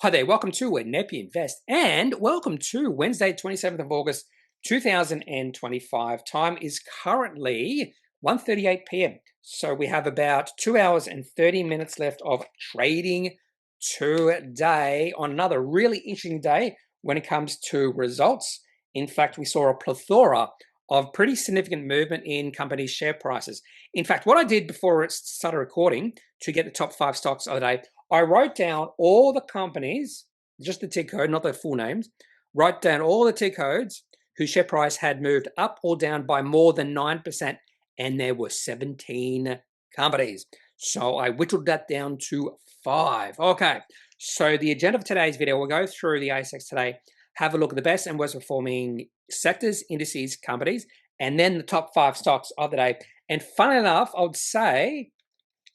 Hi there, welcome to Kneppy Invest and welcome to Wednesday, 27th of August, 2025. Time is currently 1:38 p.m. So we have about 2 hours and 30 minutes left of trading today on another really interesting day when it comes to results. In fact, we saw a plethora of pretty significant movement in companies' share prices. In fact, what I did before it started recording to get the top 5 stocks of the day, I wrote down all the companies, just the tick code, not the full names, wrote down all the tick codes whose share price had moved up or down by more than 9%, and there were 17 companies. So I whittled that down to 5. Okay, so the agenda for today's video, we'll go through the ASX Today, have a look at the best and worst performing sectors, indices, companies, and then the top 5 stocks of the day. And funnily enough, I would say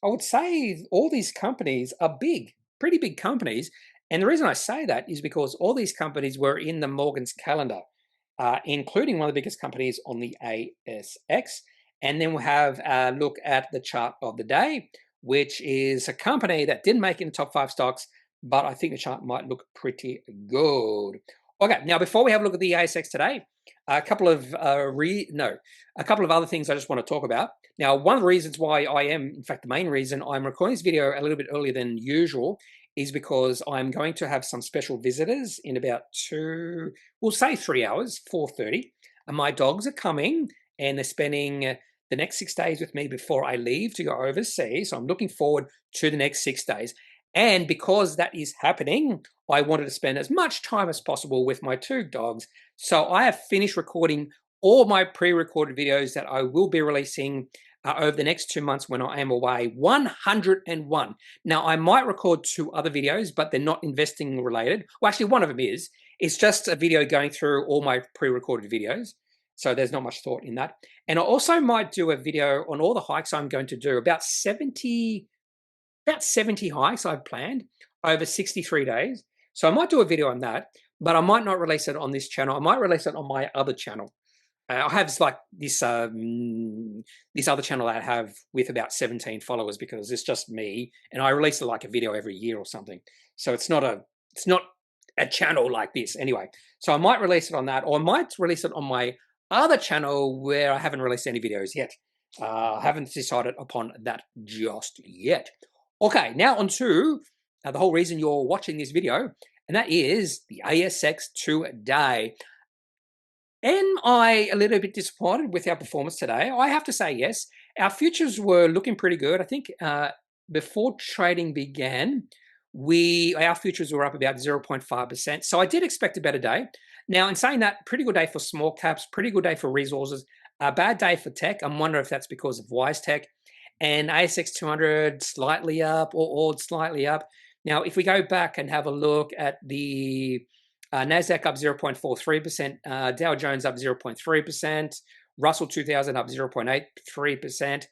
all these companies are big, pretty big companies. And the reason I say that is because all these companies were in the Morgan's calendar, including one of the biggest companies on the ASX. And then we'll have a look at the chart of the day, which is a company that didn't make it in the top 5 stocks, but I think the chart might look pretty good. Okay, now before we have a look at the ASX today, a couple of other things I just want to talk about. Now, one of the reasons why in fact, the main reason I'm recording this video a little bit earlier than usual is because I'm going to have some special visitors in about 3 hours, 4:30. And my dogs are coming and they're spending the next 6 days with me before I leave to go overseas. So I'm looking forward to the next 6 days. And because that is happening, I wanted to spend as much time as possible with my 2 dogs. So I have finished recording all my pre-recorded videos that I will be releasing over the next 2 months when I am away. 101. Now, I might record 2 other videos, but they're not investing related. Well, actually, one of them is. It's just a video going through all my pre-recorded videos. So there's not much thought in that. And I also might do a video on all the hikes I'm going to do, about 70 hikes I've planned over 63 days. So I might do a video on that, but I might not release it on this channel. I might release it on my other channel. I have like this other channel that I have with about 17 followers because it's just me, and I release it like a video every year or something. So it's not a channel like this anyway. So I might release it on that, or I might release it on my other channel where I haven't released any videos yet. I haven't decided upon that just yet. Okay, now on to the whole reason you're watching this video, and that is the ASX Today. Am I a little bit disappointed with our performance today? I have to say yes. Our futures were looking pretty good. I think before trading began, our futures were up about 0.5%. So I did expect a better day. Now, in saying that, pretty good day for small caps, pretty good day for resources, a bad day for tech. I'm wondering if that's because of Wisetech. And ASX 200 slightly up or slightly up. Now, if we go back and have a look at the NASDAQ up 0.43%, Dow Jones up 0.3%, Russell 2000 up 0.83%,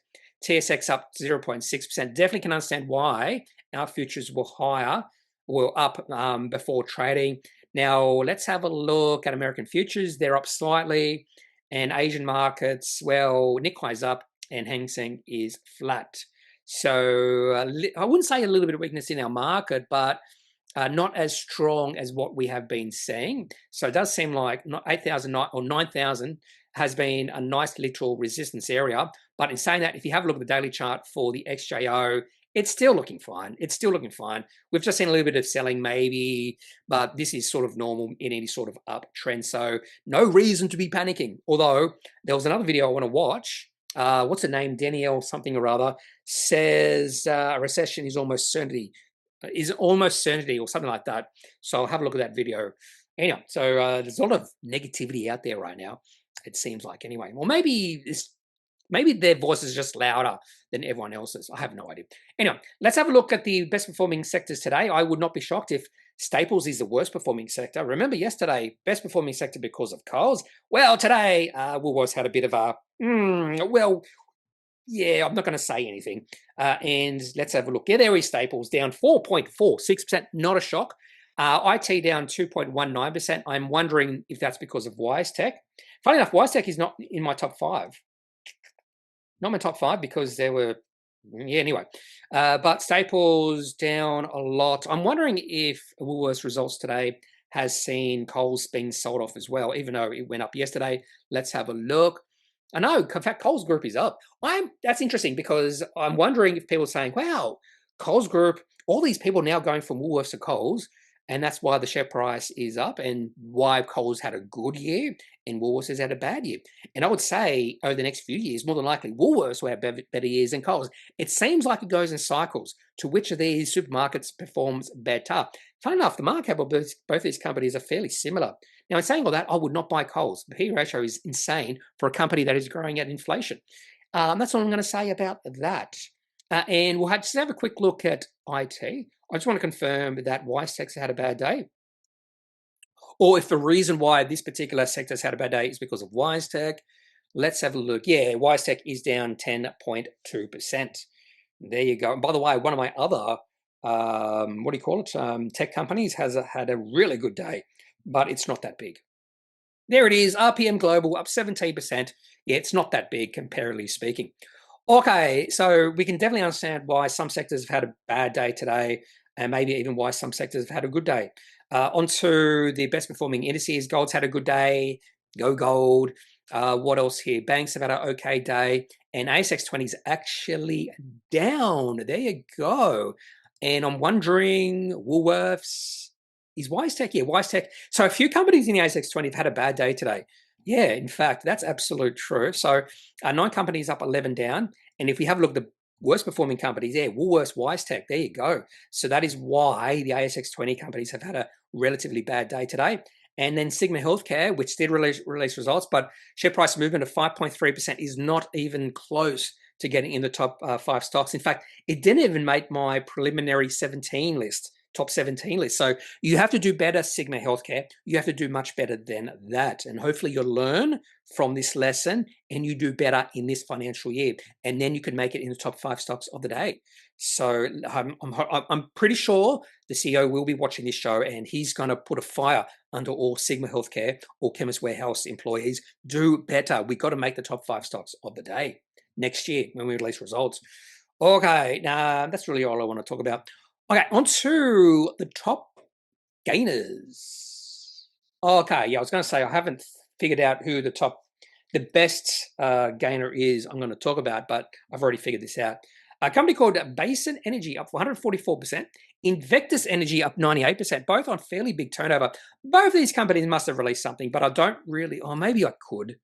TSX up 0.6%. Definitely can understand why our futures were up before trading. Now, let's have a look at American futures. They're up slightly. And Asian markets, well, Nikkei's up and Hang Seng is flat. So I wouldn't say a little bit of weakness in our market, but not as strong as what we have been seeing. So it does seem like 8,000 or 9,000 has been a nice literal resistance area. But in saying that, if you have a look at the daily chart for the XJO, it's still looking fine. It's still looking fine. We've just seen a little bit of selling maybe, but this is sort of normal in any sort of uptrend. So no reason to be panicking. Although there was another video I want to watch. What's the name? Danielle something or other says a recession is almost certainty. Or something like that. So I'll have a look at that video. Anyway, so there's a lot of negativity out there right now, it seems like anyway. Or maybe their voice is just louder than everyone else's. I have no idea. Anyway, let's have a look at the best performing sectors today. I would not be shocked if staples is the worst performing sector. Remember yesterday, best performing sector because of Coles. Well, today, Woolworths had a bit of a, yeah, I'm not going to say anything. And let's have a look. Yeah, there is staples down 4.46%. Not a shock. IT down 2.19%. I'm wondering if that's because of Wisetech. Funny enough, Wisetech is not in my top 5. Not my top 5 because there were Yeah, anyway. But Staples down a lot. I'm wondering if Woolworths results today has seen Coles being sold off as well, even though it went up yesterday. Let's have a look. I know, in fact, Coles Group is up. That's interesting because I'm wondering if people are saying, wow, Coles Group, all these people now going from Woolworths to Coles, and that's why the share price is up and why Coles had a good year and Woolworths has had a bad year. And I would say over the next few years, more than likely, Woolworths will have better years than Coles. It seems like it goes in cycles to which of these supermarkets performs better. Funny enough, the market cap of both these companies are fairly similar. Now, in saying all that, I would not buy Coles. The P/E ratio is insane for a company that is growing at inflation. That's all I'm going to say about that. And we'll just have a quick look at IT. I just want to confirm that Wisetech had a bad day, or if the reason why this particular sector has had a bad day is because of Wisetech. Let's have a look. Yeah, Wisetech is down 10.2%. There you go. And by the way, one of my other, what do you call it, tech companies has had a really good day, but it's not that big. There it is, RPMGlobal up 17%. Yeah, it's not that big, comparatively speaking. Okay, so we can definitely understand why some sectors have had a bad day today, and maybe even why some sectors have had a good day. Onto the best performing indices. Gold's had a good day. Go gold. What else here? Banks have had an okay day. And ASX 20 is actually down. There you go. And I'm wondering, Woolworths, is Wisetech? Yeah, Wisetech. So a few companies in the ASX 20 have had a bad day today. Yeah, in fact, that's absolute true. So 9 companies up, 11 down. And if we have a look at the worst performing companies, yeah, Woolworths, Wisetech, there you go. So that is why the ASX 20 companies have had a relatively bad day today. And then Sigma Healthcare, which did release results, but share price movement of 5.3% is not even close to getting in the top 5 stocks. In fact, it didn't even make my preliminary 17 list. Top 17 list. So you have to do better, Sigma Healthcare. You have to do much better than that. And hopefully you'll learn from this lesson and you do better in this financial year. And then you can make it in the top 5 stocks of the day. So I'm pretty sure the CEO will be watching this show and he's going to put a fire under all Sigma Healthcare or Chemist Warehouse employees. Do better. We've got to make the top 5 stocks of the day next year when we release results. Okay, that's really all I want to talk about. Okay, on to the top gainers. Okay, yeah, I was going to say I haven't figured out who the best gainer is I'm going to talk about, but I've already figured this out. A company called Basin Energy up 144%, Invectus Energy up 98%, both on fairly big turnover. Both of these companies must have released something, but I don't really, or maybe I could.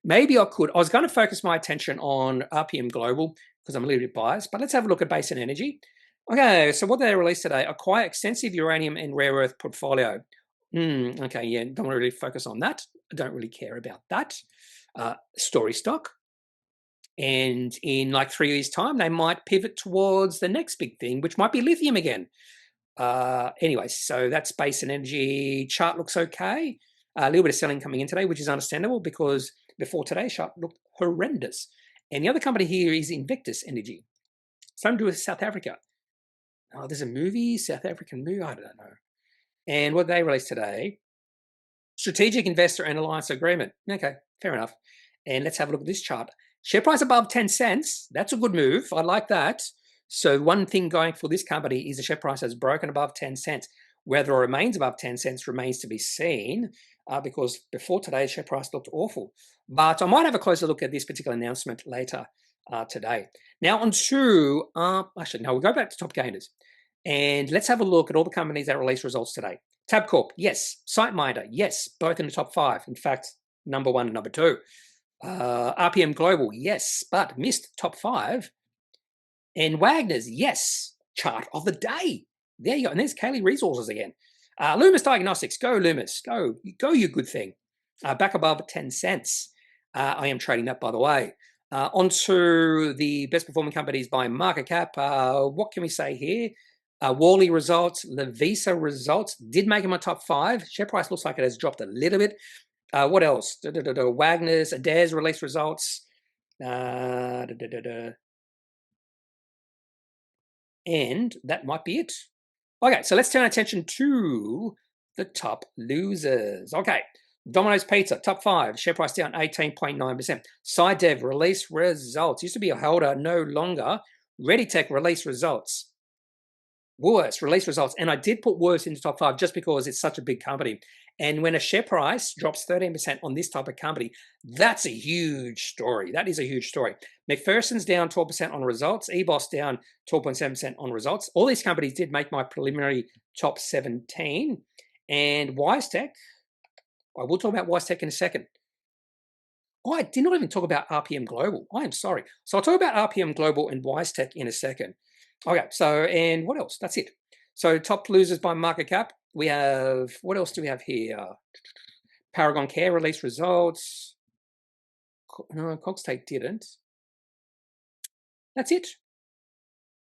Maybe I could. I was going to focus my attention on RPMGlobal because I'm a little bit biased, but let's have a look at Basin Energy. Okay, so what they released today, acquire extensive uranium and rare earth portfolio. Okay, yeah, don't really focus on that. I don't really care about that. Story stock. And in like 3 years' time, they might pivot towards the next big thing, which might be lithium again. Anyway, so that's Basin Energy. Chart looks okay. A little bit of selling coming in today, which is understandable because before today, chart looked horrendous. And the other company here is Invictus Energy. Something to do with South Africa. Oh, there's a movie, South African movie, I don't know. And what they released today, Strategic Investor and Alliance Agreement. Okay, fair enough. And let's have a look at this chart. Share price above 10 cents. That's a good move. I like that. So one thing going for this company is the share price has broken above 10 cents. Whether it remains above 10 cents remains to be seen because before today, share price looked awful. But I might have a closer look at this particular announcement later today. Now on to, actually, no, we'll go back to top gainers. And let's have a look at all the companies that released results today. Tabcorp, yes. Siteminder, yes. Both in the top 5. In fact, number 1 and number 2. RPMGlobal, yes, but missed top 5. And Wagners, yes. Chart of the day. There you go. And there's Kaylee Resources again. Loomis Diagnostics, go Loomis. Go, you good thing. Back above 10 cents. I am trading that, by the way. Onto the best performing companies by market cap. What can we say here? Worley results, Lovisa results, did make them a top 5. Share price looks like it has dropped a little bit. What else? Wagners, Adair's release results. And that might be it. Okay, so let's turn our attention to the top losers. Okay, Domino's Pizza, top 5, share price down 18.9%. SciDev release results. Used to be a holder, no longer. ReadyTech released results. Woolworths released results, and I did put Woolworths in the top 5 just because it's such a big company. And when a share price drops 13% on this type of company, that's a huge story. That is a huge story. McPherson's down 12% on results. EBOS down 12.7% on results. All these companies did make my preliminary top 17. And Wisetech, I will talk about Wisetech in a second. Oh, I did not even talk about RPMGlobal. I am sorry. So I'll talk about RPMGlobal and Wisetech in a second. Okay, so, and what else? That's it. So top losers by market cap. We have, what else do we have here? Paragon Care released results. No, Cogstate didn't. That's it.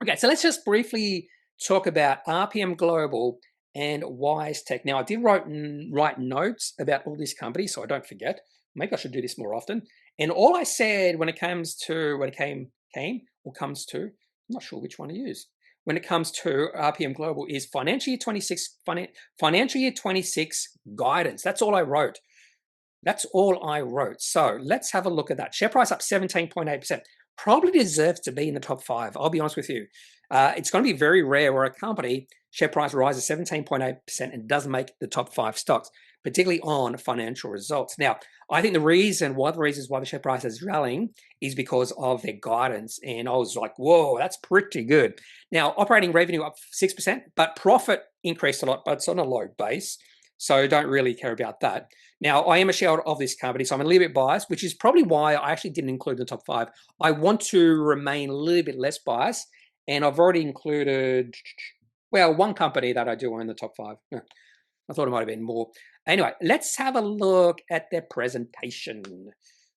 Okay, so let's just briefly talk about RPMGlobal and Wisetech. Now, I did write notes about all these companies, so I don't forget. Maybe I should do this more often. And all I said when it comes to, I'm not sure which one to use. When it comes to RPMGlobal is financial year 26 guidance. That's all I wrote. That's all I wrote. So let's have a look at that. Share price up 17.8%. Probably deserves to be in the top 5. I'll be honest with you. It's going to be very rare where a company share price rises 17.8% and doesn't make the top 5 stocks, particularly on financial results. Now, I think one of the reasons why the share price is rallying is because of their guidance. And I was like, whoa, that's pretty good. Now, operating revenue up 6%, but profit increased a lot, but it's on a low base. So don't really care about that. Now, I am a shareholder of this company, so I'm a little bit biased, which is probably why I actually didn't include the top 5. I want to remain a little bit less biased, and I've already included, well, one company that I do own the top 5. I thought it might have been more. Anyway, let's have a look at their presentation.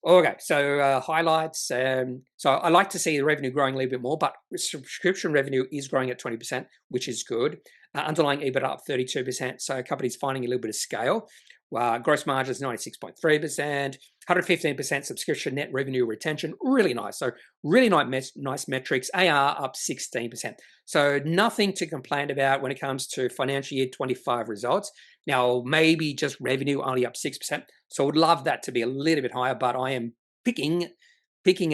Okay, so highlights. So I like to see the revenue growing a little bit more, but subscription revenue is growing at 20%, which is good. Underlying EBITDA up 32%, so companies finding a little bit of scale. Gross margins 96.3%, 115% subscription net revenue retention, really nice. So really nice metrics. AR up 16%. So nothing to complain about when it comes to financial year 25 results. Now, maybe just revenue only up 6%. So I would love that to be a little bit higher, but I am picking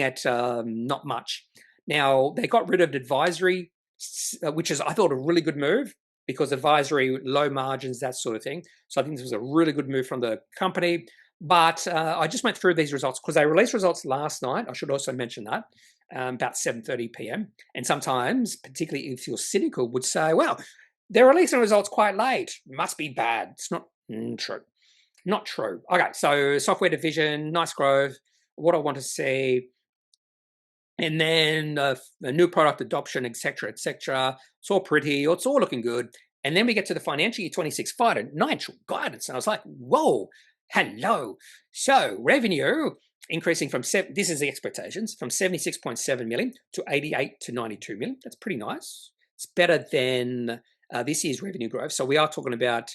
at not much. Now, they got rid of advisory, which is, I thought, a really good move, because advisory, low margins, that sort of thing. So I think this was a really good move from the company. But I just went through these results because they released results last night. I should also mention that, about 7:30 p.m. And sometimes, particularly if you're cynical, would say, well, they're releasing results quite late. Must be bad. It's not true. Not true. Okay, so software division, nice growth. What I want to see. And then the new product adoption, etc., etc. It's all pretty. It's all looking good. And then we get to the financial year 26 financial guidance. And I was like, whoa, hello. So revenue increasing from, this is the expectations, from 76.7 million to 88 to 92 million. That's pretty nice. It's better than this year's revenue growth. So we are talking about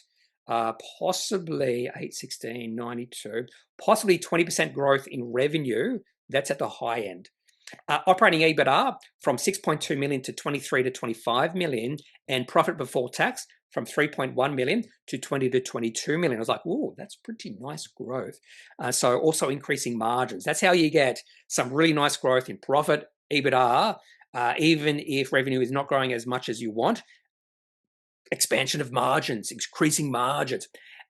possibly 816, 92, possibly 20% growth in revenue. That's at the high end. Operating EBITDA from 6.2 million to 23 to 25 million, and profit before tax from 3.1 million to 20 to 22 million. I was like, oh, that's pretty nice growth. So also increasing margins. That's how you get some really nice growth in profit, EBITDA, even if revenue is not growing as much as you want. Expansion of margins, increasing margins.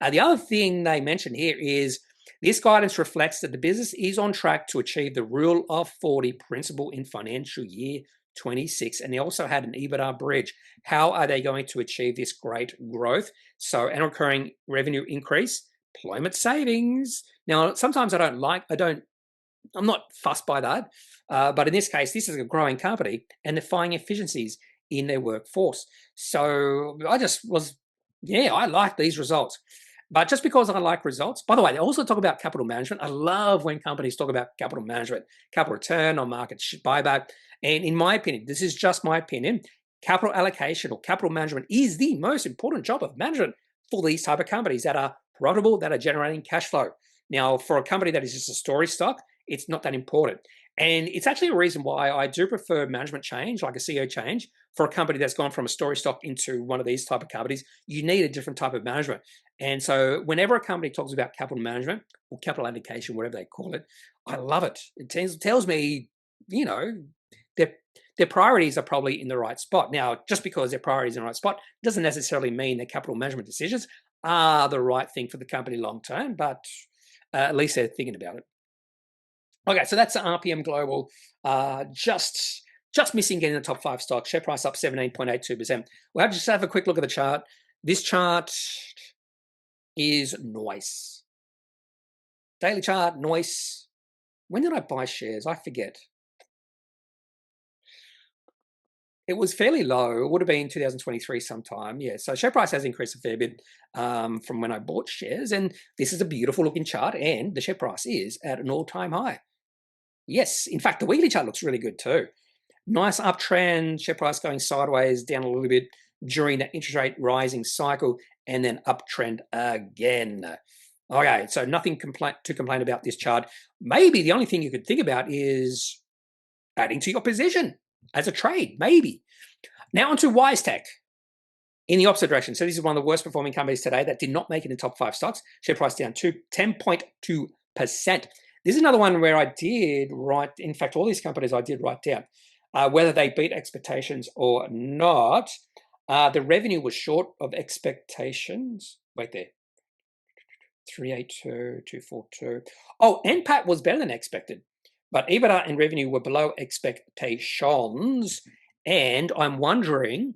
The other thing they mentioned here is this guidance reflects that the business is on track to achieve the Rule of 40 principle in financial year 26. And they also had an EBITDA bridge. How are they going to achieve this great growth? So, and recurring revenue increase, employment savings. Now, sometimes I'm not fussed by that. But in this case, this is a growing company and they're finding efficiencies in their workforce. So I like these results. But just because I like results, by the way, they also talk about capital management. I love when companies talk about capital management, capital return on market buyback. And in my opinion, this is just my opinion, capital allocation or capital management is the most important job of management for these type of companies that are profitable, that are generating cash flow. Now, for a company that is just a story stock, it's not that important. And it's actually a reason why I do prefer management change, like a CEO change, for a company that's gone from a story stock into one of these type of companies. You need a different type of management. And so whenever a company talks about capital management or capital allocation, whatever they call it, I love it. It tells me, they're their priorities are probably in the right spot. Now, just because their priorities are in the right spot doesn't necessarily mean their capital management decisions are the right thing for the company long term, but at least they're thinking about it. Okay, so that's RPM Global, just missing getting the top 5 stocks. Share price up 17.82%. We'll just have a quick look at the chart. This chart is nice. Daily chart, nice. When did I buy shares? I forget. It was fairly low. It would have been 2023 sometime. Yeah, so share price has increased a fair bit from when I bought shares. And this is a beautiful looking chart. And the share price is at an all-time high. Yes, in fact, the weekly chart looks really good too. Nice uptrend, share price going sideways, down a little bit during that interest rate rising cycle, and then uptrend again. Okay, so nothing to complain about this chart. Maybe the only thing you could think about is adding to your position as a trade, maybe. Now onto Wisetech in the opposite direction. So this is one of the worst performing companies today that did not make it in top 5 stocks. Share price down to 10.2%. This is another one where I did write, in fact, all these companies I did write down, whether they beat expectations or not. The revenue was short of expectations. Wait there. 382, 242. Oh, NPAT was better than expected, but EBITDA and revenue were below expectations. And I'm wondering,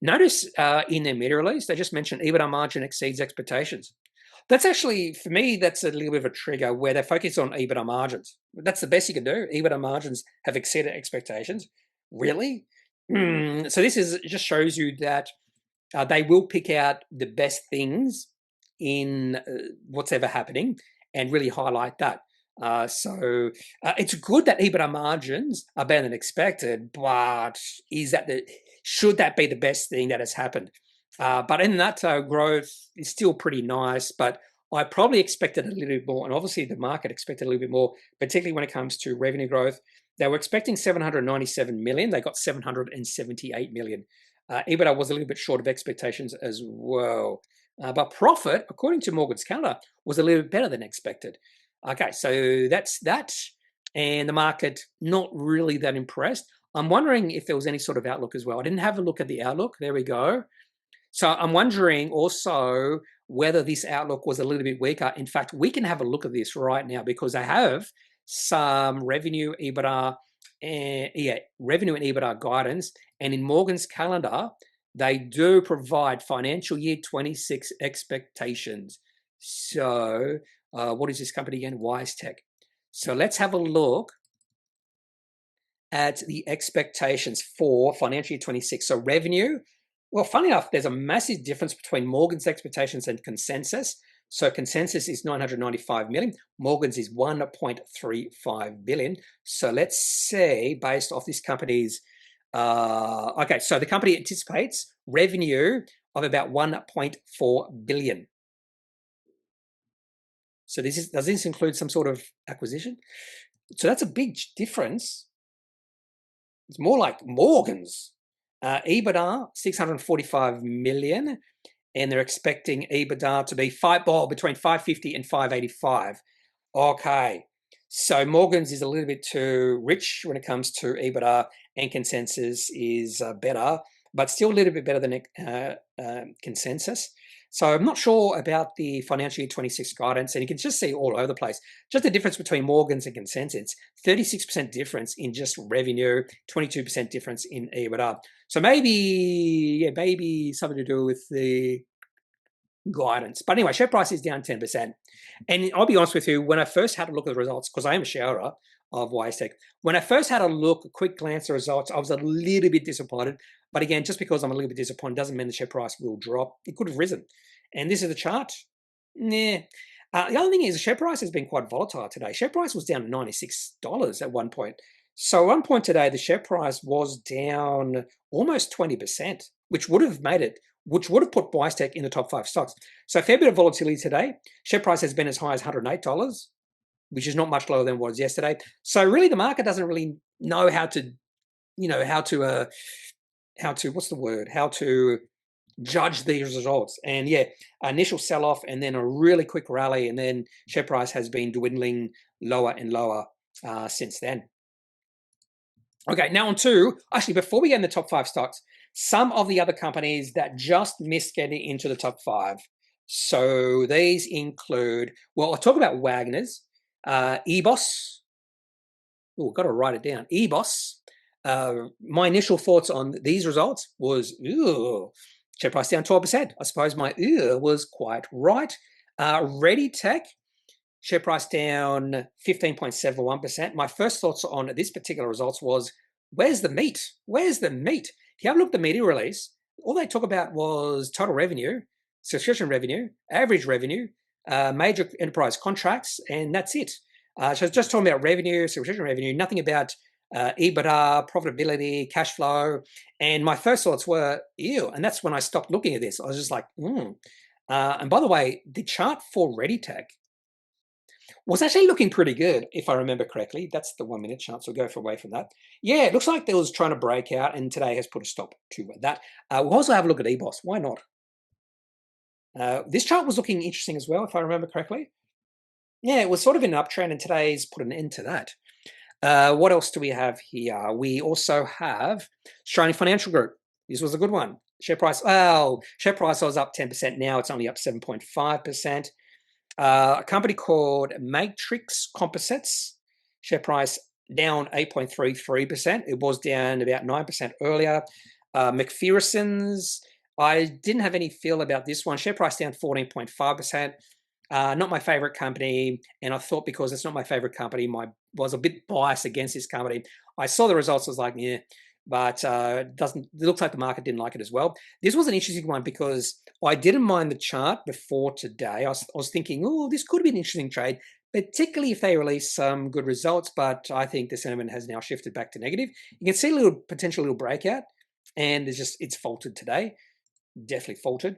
notice in their media release, they just mentioned EBITDA margin exceeds expectations. That's actually, for me, that's a little bit of a trigger where they focus on EBITDA margins. That's the best you can do. EBITDA margins have exceeded expectations. Really? So this just shows you that they will pick out the best things in what's ever happening and really highlight that. So it's good that EBITDA margins are better than expected, but should that be the best thing that has happened? But in that, growth is still pretty nice, but I probably expected a little bit more, and obviously the market expected a little bit more, particularly when it comes to revenue growth. They were expecting 797 million. They got 778 million. EBITDA was a little bit short of expectations as well. But profit, according to Morgan's calendar, was a little bit better than expected. Okay, so that's that. And the market, not really that impressed. I'm wondering if there was any sort of outlook as well. I didn't have a look at the outlook. There we go. So I'm wondering also whether this outlook was a little bit weaker. In fact, we can have a look at this right now because I have some revenue, EBITDA, revenue and EBITDA guidance. And in Morgan's calendar, they do provide financial year 26 expectations. So what is this company again? Wisetech. So let's have a look at the expectations for financial year 26. So revenue, well, funny enough, there's a massive difference between Morgan's expectations and consensus. So consensus is 995 million. Morgan's is 1.35 billion. So let's say, based off this company's, okay, so the company anticipates revenue of about 1.4 billion. So does this include some sort of acquisition? So that's a big difference. It's more like Morgan's. EBITDA, 645 million, and they're expecting EBITDA to be between 550 and 585. Okay, so Morgan's is a little bit too rich when it comes to EBITDA, and consensus is better, but still a little bit better than consensus. So I'm not sure about the financial year 26 guidance, and you can just see all over the place. Just the difference between Morgan's and consensus, 36% difference in just revenue, 22% difference in EBITDA. So maybe something to do with the guidance. But anyway, share price is down 10%. And I'll be honest with you, when I first had a look at the results, because I am a sharer of Wisetech, when I first had a quick glance at the results, I was a little bit disappointed. But again, just because I'm a little bit disappointed doesn't mean the share price will drop. It could have risen. And this is the chart. Nah. The other thing is the share price has been quite volatile today. Share price was down to $96 at one point. So at one point today, the share price was down almost 20%, which would have put Wisetech in the top 5 stocks. So a fair bit of volatility today. Share price has been as high as $108, which is not much lower than it was yesterday. So really the market doesn't really know how to judge these results. And yeah, initial sell-off and then a really quick rally, and then share price has been dwindling lower and lower since then. Okay, now on to, actually, before we get in the top 5 stocks, some of the other companies that just missed getting into the top 5. So these include, well, I'll talk about Wagners, EBOS. Oh, got to write it down. EBOS. My initial thoughts on these results was, ooh, share price down 12%. I suppose my was quite right. ReadyTech, share price down 15.71%. My first thoughts on this particular results was, where's the meat? Where's the meat? If you have a look at the media release, all they talk about was total revenue, subscription revenue, average revenue, major enterprise contracts, and that's it. So it's just talking about revenue, subscription revenue, nothing about EBITDA, profitability, cash flow. And my first thoughts were, ew. And that's when I stopped looking at this. I was just like, and by the way, the chart for ReadyTech was actually looking pretty good, if I remember correctly. That's the 1 minute chart, so we'll go away from that. Yeah, it looks like they was trying to break out, and today has put a stop to that. We'll also have a look at EBOS. Why not? This chart was looking interesting as well, if I remember correctly. Yeah, it was sort of in an uptrend, and today's put an end to that. What else do we have here? We also have Australian Financial Group. This was a good one. Share price, share price was up 10%. Now it's only up 7.5%. A company called Matrix Composites, share price down 8.33%. It was down about 9% earlier. McPherson's, I didn't have any feel about this one. Share price down 14.5%. Not my favorite company, and I thought because it's not my favorite company, was a bit biased against this company. I saw the results, I was like, yeah, but it looks like the market didn't like it as well. This was an interesting one because I didn't mind the chart before today. I was thinking, oh, this could be an interesting trade, particularly if they release some good results, but I think the sentiment has now shifted back to negative. You can see a little potential little breakout, and it's faltered today. Definitely faltered.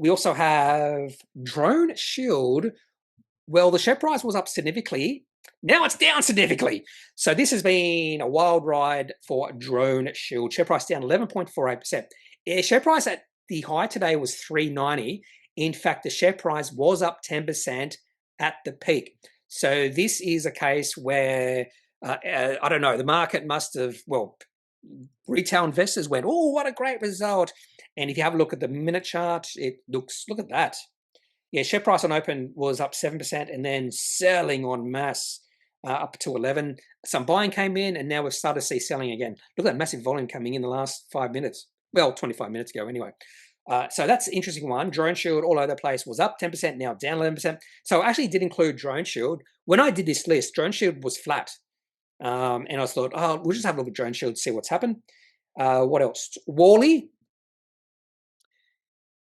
We also have Drone Shield. Well, the share price was up significantly. Now it's down significantly. So this has been a wild ride for Drone Shield. Share price down 11.48%. Share price at the high today was $3.90. In fact, the share price was up 10% at the peak. So this is a case where, I don't know, the market must have, well, retail investors went, oh, what a great result. And if you have a look at the minute chart, look at that. Yeah, share price on open was up 7% and then selling en masse up to 11. Some buying came in, and now we've started to see selling again. Look at that massive volume coming in the last 5 minutes. Well, 25 minutes ago anyway. So that's an interesting one. Drone Shield all over the place was up 10%, now down 11%. So I actually did include Drone Shield. When I did this list, Drone Shield was flat. And I thought, oh, we'll just have a look at Drone Shield, see what's happened. What else? Wally.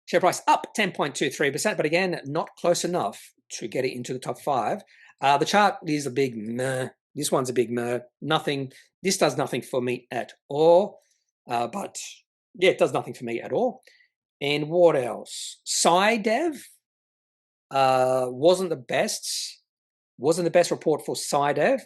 Share price up 10.23%, but again, not close enough to get it into the top 5. The chart is a big meh. This one's a big meh. Nothing. This does nothing for me at all. But yeah, it does nothing for me at all. And what else? SciDev wasn't the best. Wasn't the best report for SciDev.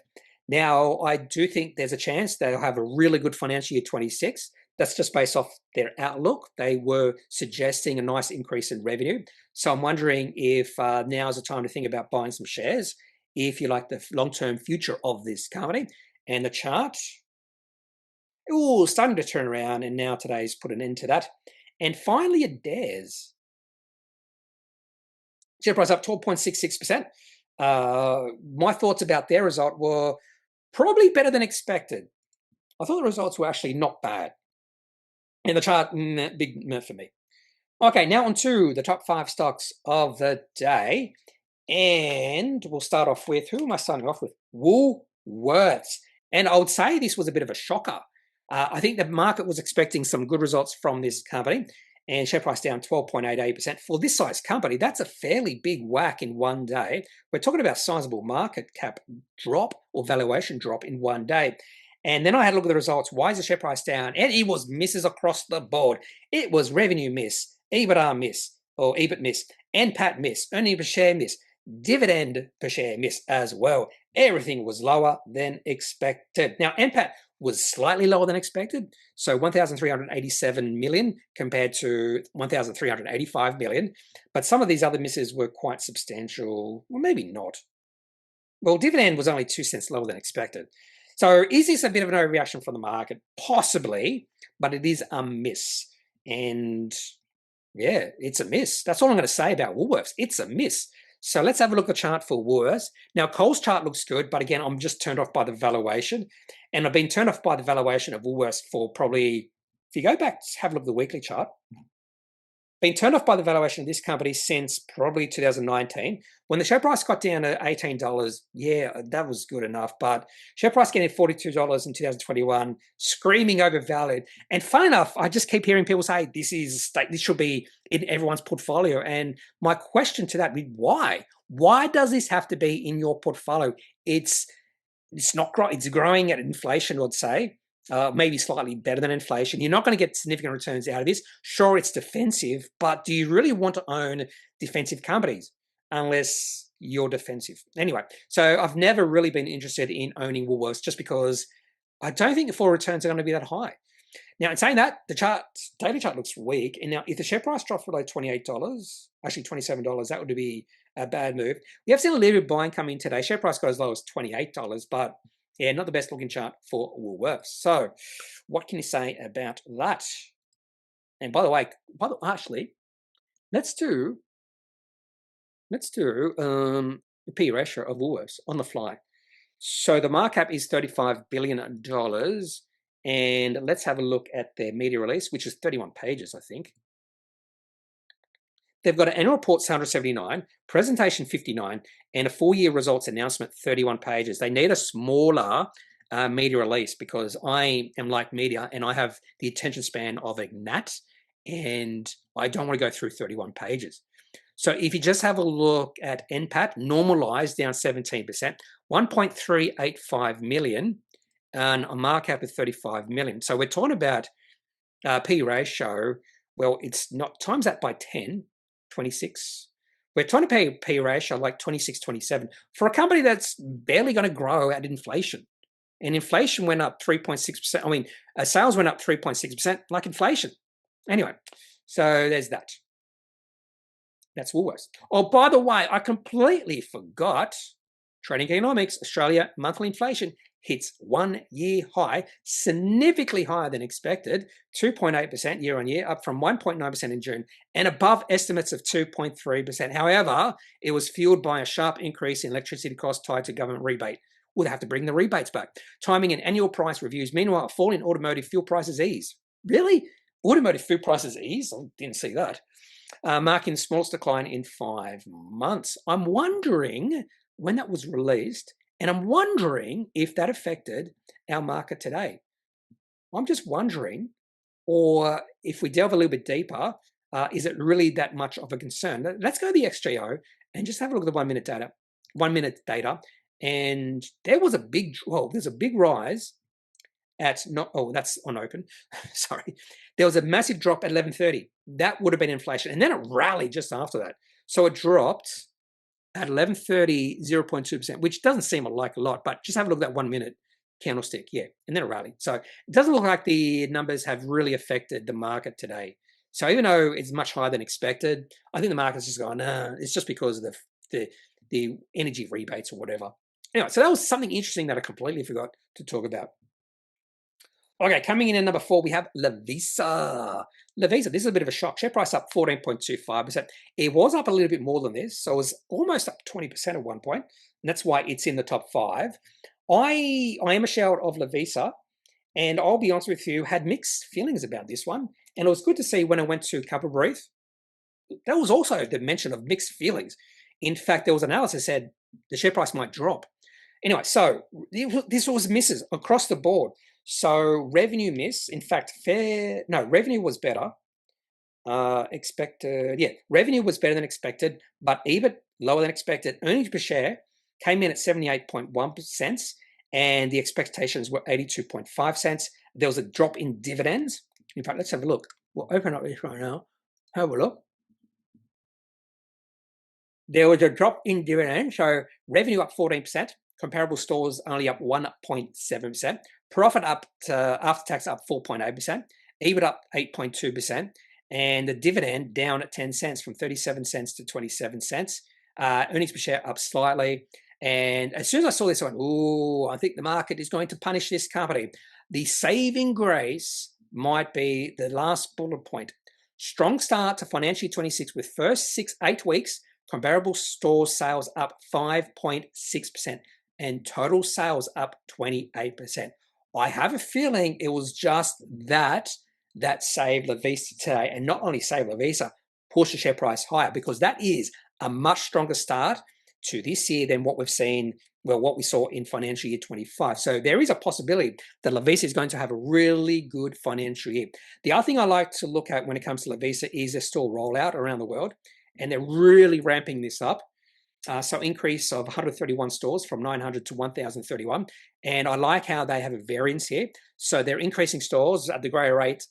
Now, I do think there's a chance they'll have a really good financial year 26. That's just based off their outlook. They were suggesting a nice increase in revenue. So I'm wondering if now is the time to think about buying some shares, if you like the long-term future of this company. And the chart, starting to turn around, and now today's put an end to that. And finally, Adairs. Share price up 12.66%. My thoughts about their result were probably better than expected. I thought the results were actually not bad. And the chart, big meh for me. Okay, now on to the top 5 stocks of the day. And we'll start off with, who am I starting off with? Woolworths. And I would say this was a bit of a shocker. I think the market was expecting some good results from this company, and share price down 12.88%. For this size company, that's a fairly big whack in one day. We're talking about sizable market cap drop or valuation drop in one day. And then I had a look at the results. Why is the share price down? And it was misses across the board. It was revenue miss, EBITDA miss, or EBIT miss, NPAT miss, earnings per share miss, dividend per share miss as well. Everything was lower than expected. Now, NPAT was slightly lower than expected. So 1,387 million compared to 1,385 million. But some of these other misses were quite substantial. Well, maybe not. Well, dividend was only 2 cents lower than expected. So is this a bit of an overreaction from the market? Possibly, but it is a miss. And yeah, it's a miss. That's all I'm going to say about Woolworths. It's a miss. So let's have a look at the chart for Woolworths. Now, Coles chart looks good, but again, I'm just turned off by the valuation. And I've been turned off by the valuation of Woolworths for probably, if you go back, have a look at the weekly chart, been turned off by the valuation of this company since probably 2019. When the share price got down to $18, yeah, that was good enough. But share price getting $42 in 2021, screaming overvalued. And fun enough, I just keep hearing people say this should be in everyone's portfolio. And my question to that would be why? Why does this have to be in your portfolio? It's not growing. It's growing at inflation, I'd say. Maybe slightly better than inflation. You're not going to get significant returns out of this. Sure, it's defensive, but do you really want to own defensive companies unless you're defensive? Anyway, so I've never really been interested in owning Woolworths just because I don't think the forward returns are going to be that high. Now, in saying that, the daily chart looks weak. And now, if the share price drops below $28, actually $27, that would be a bad move. We have seen a little bit of buying come in today. Share price goes as low as $28, but yeah, not the best looking chart for Woolworths. So what can you say about that? And by the way, actually, let's do the P ratio of Woolworths on the fly. So the market cap is $35 billion. And let's have a look at their media release, which is 31 pages, I think. They've got an annual report 179, presentation 59, and a full-year results announcement 31 pages. They need a smaller media release because I am like media and I have the attention span of a gnat and I don't want to go through 31 pages. So if you just have a look at NPAT, normalized down 17%, 1.385 million, and a market cap of 35 million. So we're talking about P ratio. Well, it's not times that by 10. 26. We're trying to pay a P ratio like 26, 27 for a company that's barely going to grow at inflation. And inflation went up 3.6%. I mean, sales went up 3.6% like inflation. Anyway, so there's that. That's Woolworths. Oh, by the way, I completely forgot Trading Economics, Australia monthly inflation hits 1 year high, significantly higher than expected, 2.8% year on year, up from 1.9% in June, and above estimates of 2.3%. However, it was fueled by a sharp increase in electricity costs tied to government rebate. We'll have to bring the rebates back. Timing and annual price reviews. Meanwhile, a fall in automotive fuel prices ease. Really? Automotive fuel prices ease? I didn't see that. Marking the smallest decline in 5 months. I'm wondering when that was released, and I'm wondering if that affected our market today. I'm just wondering, or if we delve a little bit deeper, is it really that much of a concern? Let's go to the XGO and just have a look at the 1 minute data. 1 minute data, and there was a big, there's a big rise at that's on open. Sorry, there was a massive drop at 11:30. That would have been inflation, and then it rallied just after that. So it dropped at 11:30, 0.2%, which doesn't seem like a lot, but just have a look at that 1 minute candlestick, yeah, and then a rally. So it doesn't look like the numbers have really affected the market today. So even though it's much higher than expected, I think the market's just going, it's just because of the energy rebates or whatever. Anyway, so that was something interesting that I completely forgot to talk about. Okay, coming in at number 4, we have Lovisa. Lovisa, this is a bit of a shock. Share price up 14.25%. It was up a little bit more than this, so it was almost up 20% at one point, and that's why it's in the top 5. I am a shareholder of Lovisa, and I'll be honest with you, had mixed feelings about this one, and it was good to see when I went to Cup of Breath. There was also the mention of mixed feelings. In fact, there was analysis that said the share price might drop. Anyway, so this was misses across the board. So revenue miss, in fact, revenue was better. Revenue was better than expected, but EBIT lower than expected. Earnings per share came in at 78.1 cents, and the expectations were 82.5 cents. There was a drop in dividends. In fact, let's have a look. We'll open up this right now. Have a look. There was a drop in dividends, so revenue up 14%. Comparable stores only up 1.7%. Profit up after tax up 4.8%. EBIT up 8.2%. And the dividend down at 10 cents from 37 cents to 27 cents. Earnings per share up slightly. And as soon as I saw this, I went, oh, I think the market is going to punish this company. The saving grace might be the last bullet point. Strong start to financial year 26 with first 8 weeks, comparable store sales up 5.6% and total sales up 28%. I have a feeling it was just that saved Lovisa today, and not only saved Lovisa, pushed the share price higher, because that is a much stronger start to this year than what we've seen, well, what we saw in financial year 25. So there is a possibility that Lovisa is going to have a really good financial year. The other thing I like to look at when it comes to Lovisa is their store rollout around the world, and they're really ramping this up. So increase of 131 stores from 900 to 1,031. And I like how they have a variance here. So they're increasing stores at the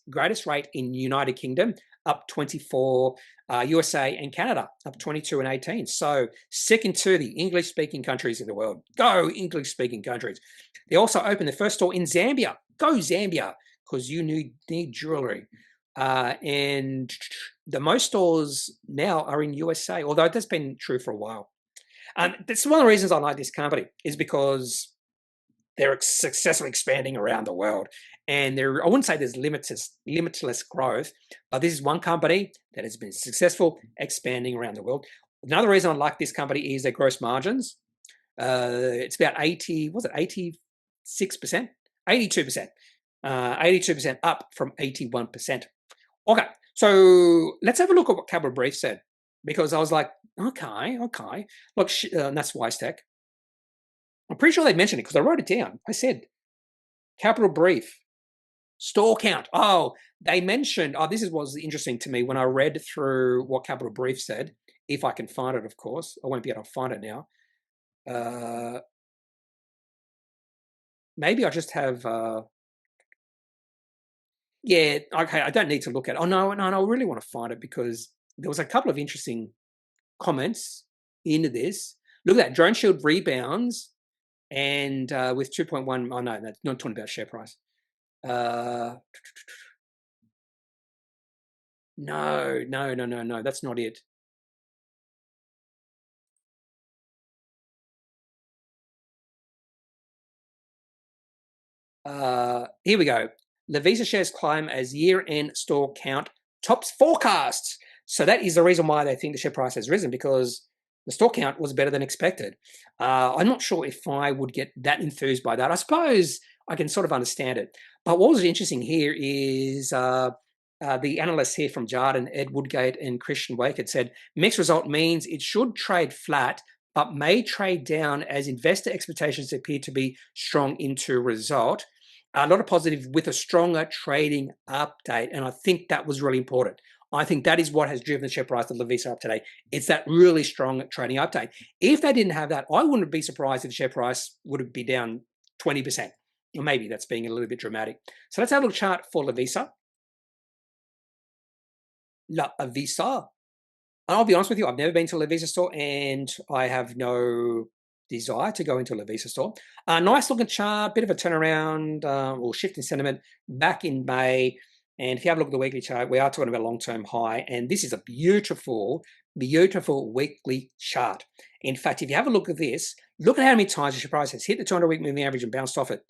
greatest rate in United Kingdom, up 24, USA and Canada, up 22 and 18. So second to the English-speaking countries in the world. Go English-speaking countries. They also opened the first store in Zambia. Go Zambia, because you need jewelry. And the most stores now are in USA, although that's been true for a while. That's one of the reasons I like this company, is because they're successfully expanding around the world. And I wouldn't say there's limitless growth, but this is one company that has been successful expanding around the world. Another reason I like this company is their gross margins. It's about 86%? 82%. 82% up from 81%. Okay, so let's have a look at what Capital Brief said, because I was like, okay. Look, that's Wisetech. I'm pretty sure they mentioned it because I wrote it down. I said, Capital Brief, store count. Oh, they mentioned, this was interesting to me when I read through what Capital Brief said. If I can find it, of course. I won't be able to find it now. Maybe I just have... yeah, okay, I don't need to look at it. Oh, no, I really want to find it, because there was a couple of interesting comments into this. Look at that, Drone Shield rebounds, and with 2.1, oh no, that's not talking about share price. No, that's not it. Here we go. Lovisa shares climb as year-end store count tops forecasts. So that is the reason why they think the share price has risen, because the store count was better than expected. I'm not sure if I would get that enthused by that. I suppose I can sort of understand it. But what was interesting here is the analysts here from Jarden, Ed Woodgate and Christian Wake, had said, mixed result means it should trade flat, but may trade down as investor expectations appear to be strong into result. Not a positive, with a stronger trading update. And I think that was really important. I think that is what has driven the share price of Lovisa up today. It's that really strong trading update. If they didn't have that, I wouldn't be surprised if the share price would be down 20%. Or maybe that's being a little bit dramatic. So let's have a look chart for Lovisa. Lovisa. I'll be honest with you, I've never been to a Lovisa store, and I have no desire to go into a Lovisa store. Nice looking chart, bit of a turnaround or shift in sentiment back in May. And if you have a look at the weekly chart, we are talking about a long-term high. And this is a beautiful, beautiful weekly chart. In fact, if you have a look at this, look at how many times the share price has hit the 200-week moving average and bounced off it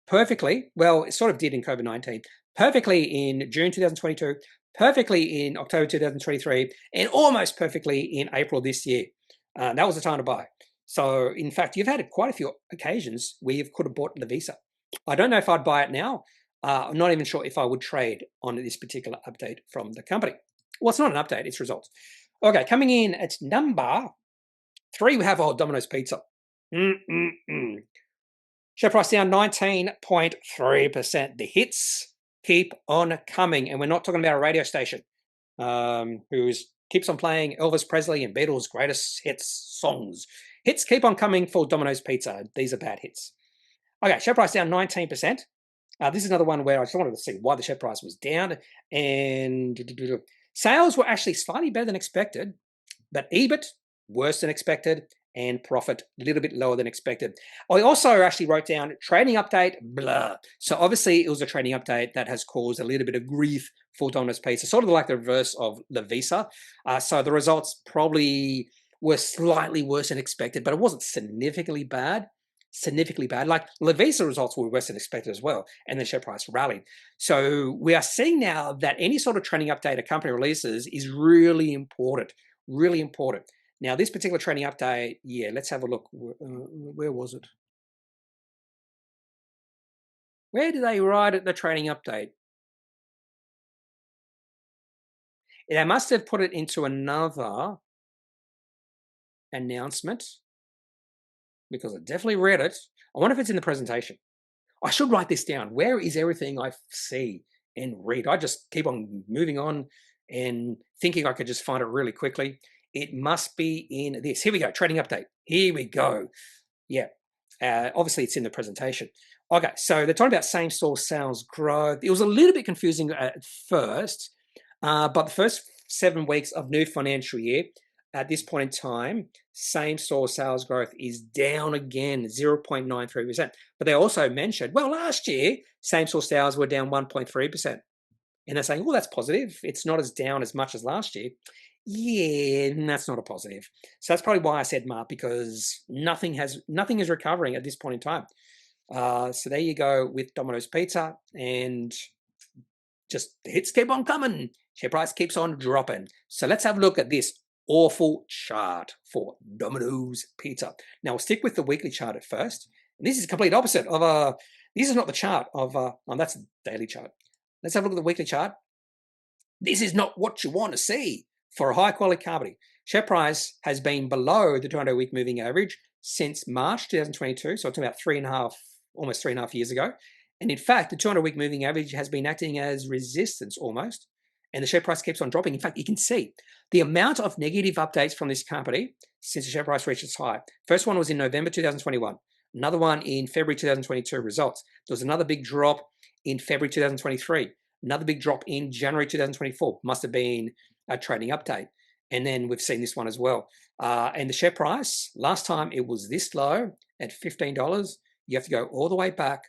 perfectly. Well, it sort of did in COVID-19. Perfectly in June 2022, perfectly in October 2023, and almost perfectly in April this year. That was the time to buy. So, in fact, you've had quite a few occasions where you could have bought Lovisa. I don't know if I'd buy it now. I'm not even sure if I would trade on this particular update from the company. Well, it's not an update, it's results. Okay, coming in at number 3, we have our Domino's Pizza. Share price down 19.3%. The hits keep on coming, and we're not talking about a radio station who keeps on playing Elvis Presley and Beatles' greatest hits songs. Hits keep on coming for Domino's Pizza. These are bad hits. Okay, share price down 19%. This is another one where I just wanted to see why the share price was down. And sales were actually slightly better than expected, but EBIT worse than expected, and profit a little bit lower than expected. I also actually wrote down trading update, blah. So obviously it was a trading update that has caused a little bit of grief for Domino's Pizza, sort of like the reverse of Lovisa. So the results probably were slightly worse than expected, but it wasn't significantly bad. Significantly bad. Like Lovisa results were worse than expected as well, and the share price rallied. So we are seeing now that any sort of trading update a company releases is really important. Really important. Now, this particular trading update, yeah, let's have a look. Where was it? Where did they write it, the trading update? They must have put it into another announcement because I definitely read it. I wonder if it's in the presentation. I should write this down. Where is everything I see and read? I just keep on moving on and thinking I could just find it really quickly. It must be in this. Here we go, trading update. Here we go. Yeah, obviously it's in the presentation. Okay, so they're talking about same-store sales growth. It was a little bit confusing at first, but the first 7 weeks of new financial year, at this point in time, same-store sales growth is down again, 0.93%. But they also mentioned, well, last year, same-store sales were down 1.3%. And they're saying, well, that's positive. It's not as down as much as last year. Yeah, that's not a positive. So that's probably why I said Mark, because nothing is recovering at this point in time. So there you go with Domino's Pizza, and just the hits keep on coming. Share price keeps on dropping. So let's have a look at this awful chart for Domino's Pizza. Now we'll stick with the weekly chart at first. And this is a complete opposite of this is not the chart of that's the daily chart. Let's have a look at the weekly chart. This is not what you want to see for a high quality company. Share price has been below the 200-week moving average since March 2022. So it's about almost 3.5 years ago. And in fact, the 200-week moving average has been acting as resistance almost. And the share price keeps on dropping. In fact, you can see the amount of negative updates from this company since the share price reached its high. First one was in November 2021. Another one in February 2022 results. There was another big drop in February 2023. Another big drop in January 2024. Must have been a trading update. And then we've seen this one as well. And the share price, last time it was this low at $15. You have to go all the way back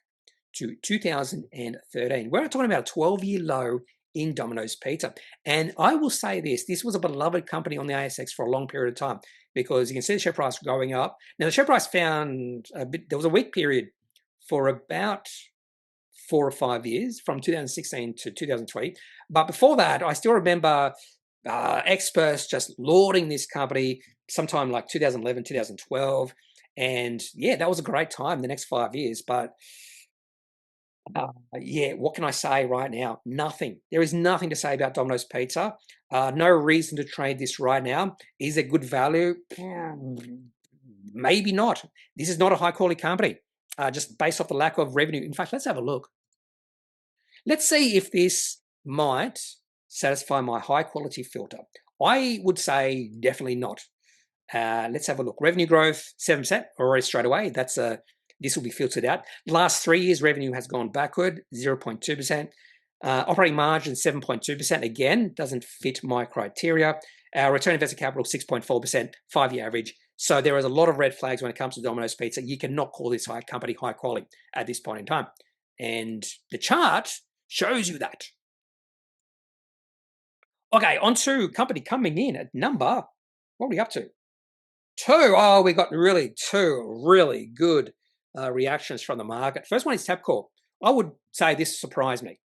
to 2013. We're talking about a 12-year low in Domino's Pizza. And I will say this was a beloved company on the ASX for a long period of time because you can see the share price going up. Now, the share price found there was a weak period for about 4 or 5 years from 2016 to 2020. But before that, I still remember experts just lauding this company sometime like 2011, 2012. And yeah, that was a great time, the next 5 years. But yeah, what can I say right now? Nothing. There is nothing to say about Domino's Pizza. No reason to trade this right now. Is it good value? Maybe not. This is not a high quality company, just based off the lack of revenue. In fact, let's have a look. Let's see if this might satisfy my high quality filter. I would say definitely not. Let's have a look. Revenue growth, 7%, already straight away. This will be filtered out. Last 3 years, revenue has gone backward, 0.2%. Operating margin, 7.2%. Again, doesn't fit my criteria. Our return on invested capital, 6.4%, 5-year average. So there is a lot of red flags when it comes to Domino's Pizza. You cannot call this company high quality at this point in time. And the chart shows you that. Okay, on to company coming in at number, what are we up to? 2. Oh, we got 2 really good reactions from the market. First one is Tabcorp. I would say this surprised me.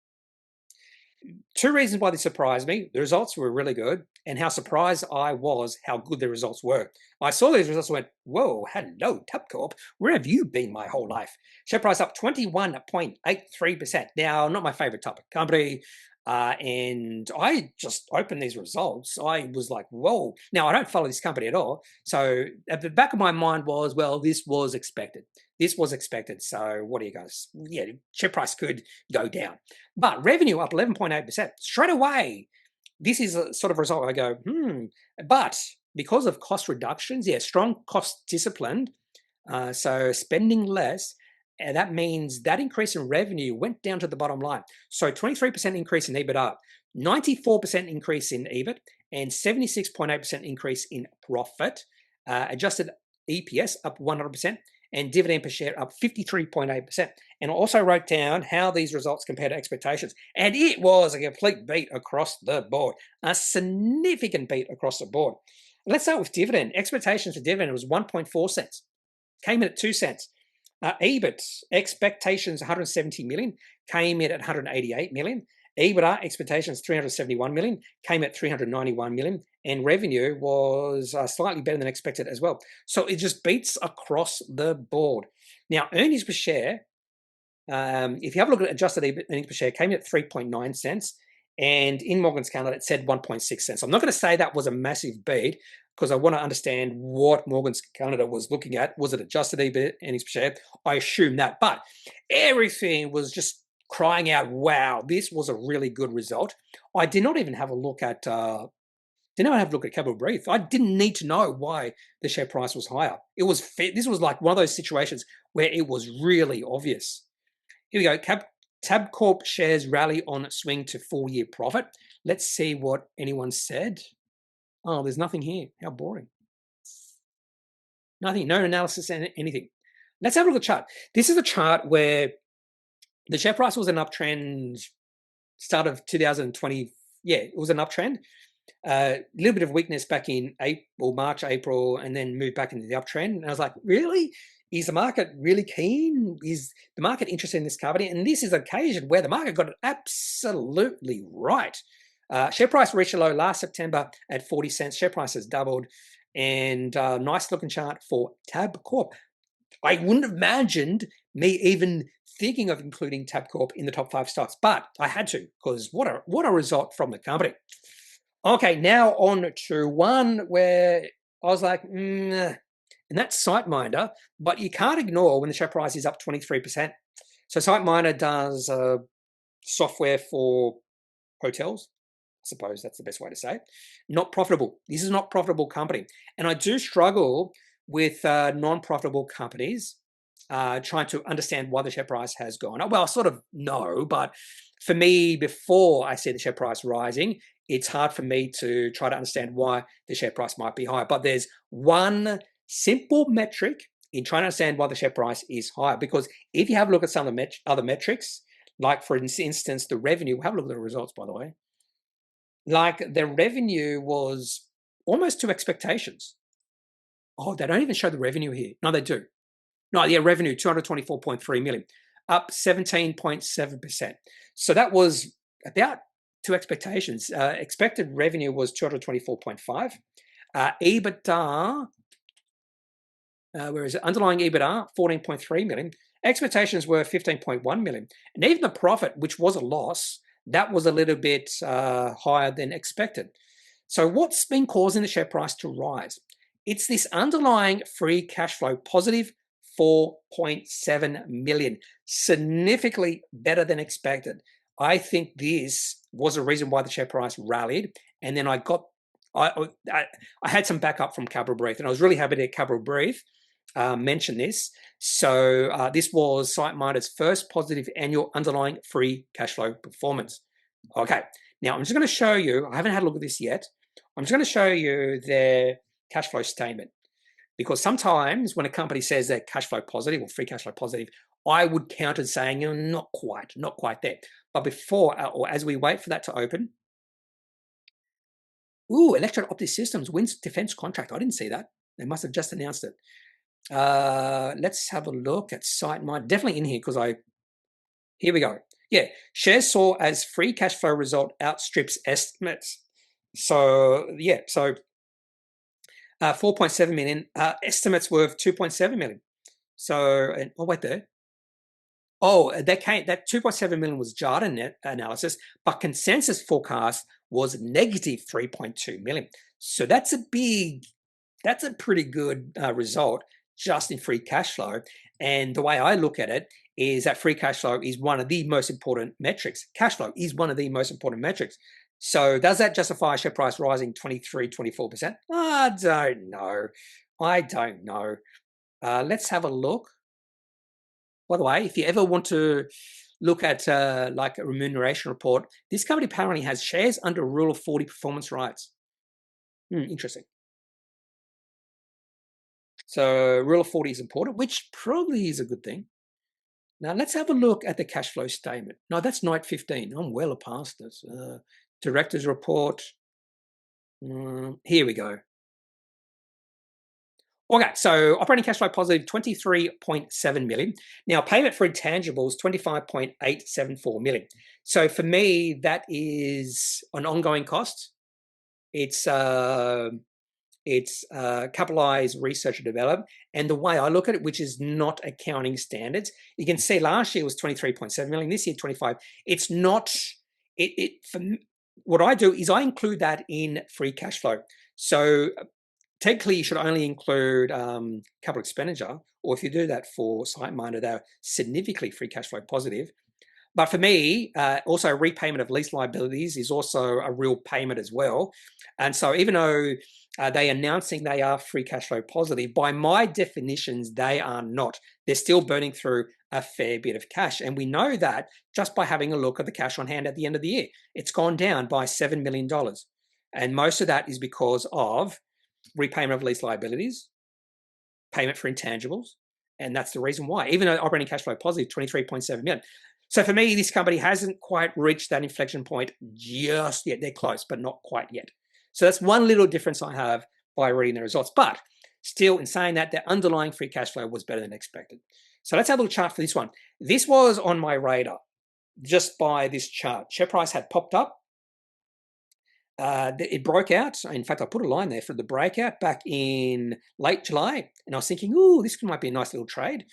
2 reasons why this surprised me. The results were really good, and how surprised I was how good the results were. I saw these results and went, whoa, hello, Tabcorp. Where have you been my whole life? Share price up 21.83%. Now, not my favorite type of company. And I just opened these results. I was like, whoa. Now, I don't follow this company at all. So at the back of my mind was, well, this was expected. This was expected. So what do you guys? Yeah, share price could go down. But revenue up 11.8%. Straight away, this is a sort of result I go, But because of cost reductions, strong cost discipline, so spending less, and that means that increase in revenue went down to the bottom line. So 23% increase in EBITDA, 94% increase in EBIT, and 76.8% increase in profit. Adjusted EPS up 100%, and dividend per share up 53.8%. And I also wrote down how these results compare to expectations. And it was a complete beat across the board, a significant beat across the board. Let's start with dividend. Expectations for dividend was 1.4 cents. Came in at 2 cents. EBIT expectations 170 million, came in at 188 million. EBITDA expectations 371 million, came at 391 million, and revenue was slightly better than expected as well. So it just beats across the board. Now, earnings per share, if you have a look at adjusted earnings per share, came in at 3.9 cents, and in Morgan's calendar it said 1.6 cents. I'm not going to say that was a massive beat because I want to understand what Morgan's calendar was looking at. Was it adjusted earnings per share? I assume that, but everything was just crying out, wow, this was a really good result. I did not even have a look at Capital Brief. I didn't need to know why the share price was higher. This was like one of those situations where it was really obvious. Here we go. Tabcorp shares rally on swing to full-year profit. Let's see what anyone said. Oh, there's nothing here. How boring. Nothing. No analysis, anything. Let's have a look at the chart. This is a chart where the share price was an uptrend start of 2020. Yeah, it was an uptrend. A little bit of weakness back in March, April, and then moved back into the uptrend. And I was like, really? Is the market really keen? Is the market interested in this company? And this is an occasion where the market got it absolutely right. Share price reached a low last September at 40 cents. Share price has doubled. And nice looking chart for Tabcorp. I wouldn't have imagined me even thinking of including Tabcorp in the top 5 stocks, but I had to because what a result from the company. Okay, now on to one where I was like, and that's Siteminder, but you can't ignore when the share price is up 23%. So Siteminder does software for hotels. I suppose that's the best way to say it. Not profitable. This is not profitable company. And I do struggle with non-profitable companies trying to understand why the share price has gone up. Well, I sort of know, but for me, before I see the share price rising, it's hard for me to try to understand why the share price might be higher. But there's one simple metric in trying to understand why the share price is higher. Because if you have a look at some of the other metrics, like for instance, the revenue, have a look at the results, by the way. Like the revenue was almost to expectations. Oh, they don't even show the revenue here. No, they do. No, yeah, revenue, 224.3 million, up 17.7%. So that was about to expectations. Expected revenue was 224.5. EBITDA, where is it? Underlying EBITDA, 14.3 million. Expectations were 15.1 million. And even the profit, which was a loss, that was a little bit higher than expected. So what's been causing the share price to rise? It's this underlying free cash flow, positive 4.7 million, significantly better than expected. I think this was a reason why the share price rallied. And then I had some backup from Capital Brief, and I was really happy that Capital Brief mentioned this. So this was Siteminder's first positive annual underlying free cash flow performance. Okay, now I'm just going to show you, I haven't had a look at this yet. I'm just going to show you their cash flow statement. Because sometimes when a company says they're cash flow positive or free cash flow positive, I would counter saying, not quite there. But before, or as we wait for that to open, Electro-Optic Systems wins defense contract. I didn't see that. They must have just announced it. Let's have a look at Siteminder. Definitely in here because here we go. Yeah, shares saw as free cash flow result outstrips estimates. So, yeah, 4.7 million, estimates worth 2.7 million. So, wait there. That 2.7 million was Jarden analysis, but consensus forecast was negative 3.2 million. So that's a pretty good result just in free cash flow. And the way I look at it is that free cash flow is one of the most important metrics. Cash flow is one of the most important metrics. So does that justify share price rising 23-24%? I don't know. Let's have a look. By the way, if you ever want to look at like a remuneration report, this company apparently has shares under Rule of 40 performance rights. Interesting. So Rule of 40 is important, which probably is a good thing. Now let's have a look at the cash flow statement. No, that's night 15. I'm well past this. Director's report. Here we go. Okay, so operating cash flow positive 23.7 million. Now, payment for intangibles 25.874 million. So for me, that is an ongoing cost. It's capitalized research and development. And the way I look at it, which is not accounting standards, you can see last year was 23.7 million, this year 25. It's not, for what I do is I include that in free cash flow. So technically, you should only include capital expenditure, or if you do that for Siteminder, they're significantly free cash flow positive. But for me, also repayment of lease liabilities is also a real payment as well. And so even though they're announcing they are free cash flow positive, by my definitions, they are not. They're still burning through a fair bit of cash. And we know that just by having a look at the cash on hand at the end of the year. It's gone down by $7 million. And most of that is because of repayment of lease liabilities, payment for intangibles, and that's the reason why. Even though operating cash flow positive, 23.7 million. So for me, this company hasn't quite reached that inflection point just yet. They're close, but not quite yet. So that's one little difference I have by reading the results. But still, in saying that, their underlying free cash flow was better than expected. So let's have a little chart for this one. This was on my radar just by this chart. Share price had popped up. It broke out. In fact, I put a line there for the breakout back in late July. And I was thinking, ooh, this might be a nice little trade.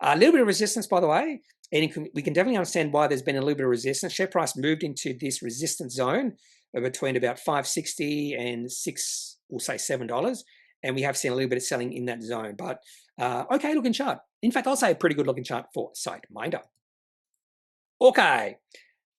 A little bit of resistance, by the way. And we can definitely understand why there's been a little bit of resistance. Share price moved into this resistance zone between about 560 and we'll say $7. And we have seen a little bit of selling in that zone. But okay looking chart. In fact, I'll say a pretty good looking chart for Siteminder. Okay.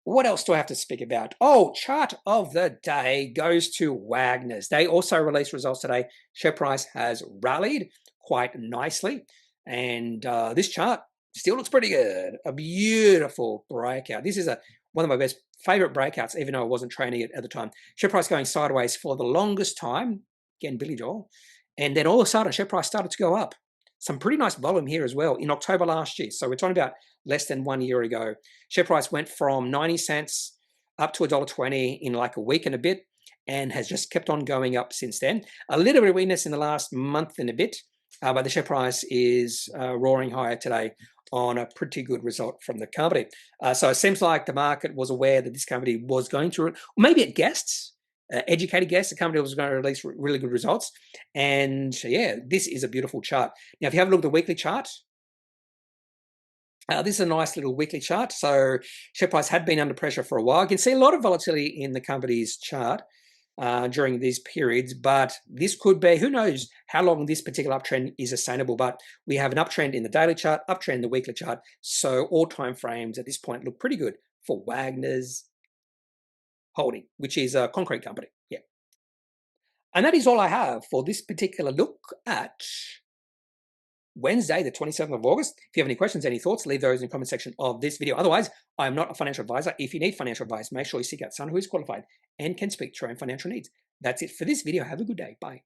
What else do I have to speak about? Oh, chart of the day goes to Wagners. They also released results today. Share price has rallied quite nicely. And this chart still looks pretty good. A beautiful breakout. This is one of my best favorite breakouts, even though I wasn't trading it at the time. Share price going sideways for the longest time. Again, Billy Joel. And then all of a sudden, share price started to go up. Some pretty nice volume here as well in October last year. So we're talking about less than 1 year ago. Share price went from 90 cents up to $1.20 in like a week and a bit and has just kept on going up since then. A little bit of weakness in the last month and a bit, but the share price is roaring higher today on a pretty good result from the company. So it seems like the market was aware that this company was going to, or maybe it guessed, educated guess the company was going to release really good results. And yeah, this is a beautiful chart. Now, if you have a look at the weekly chart, this is a nice little weekly chart. So share price had been under pressure for a while. You can see a lot of volatility in the company's chart during these periods, but this could be, who knows how long this particular uptrend is sustainable, but we have an uptrend in the daily chart, uptrend in the weekly chart. So all time frames at this point look pretty good for Wagners Holding, which is a concrete company. Yeah. And that is all I have for this particular look at Wednesday, the 27th of August. If you have any questions, any thoughts, leave those in the comment section of this video. Otherwise, I'm not a financial advisor. If you need financial advice, make sure you seek out someone who is qualified and can speak to your own financial needs. That's it for this video. Have a good day. Bye.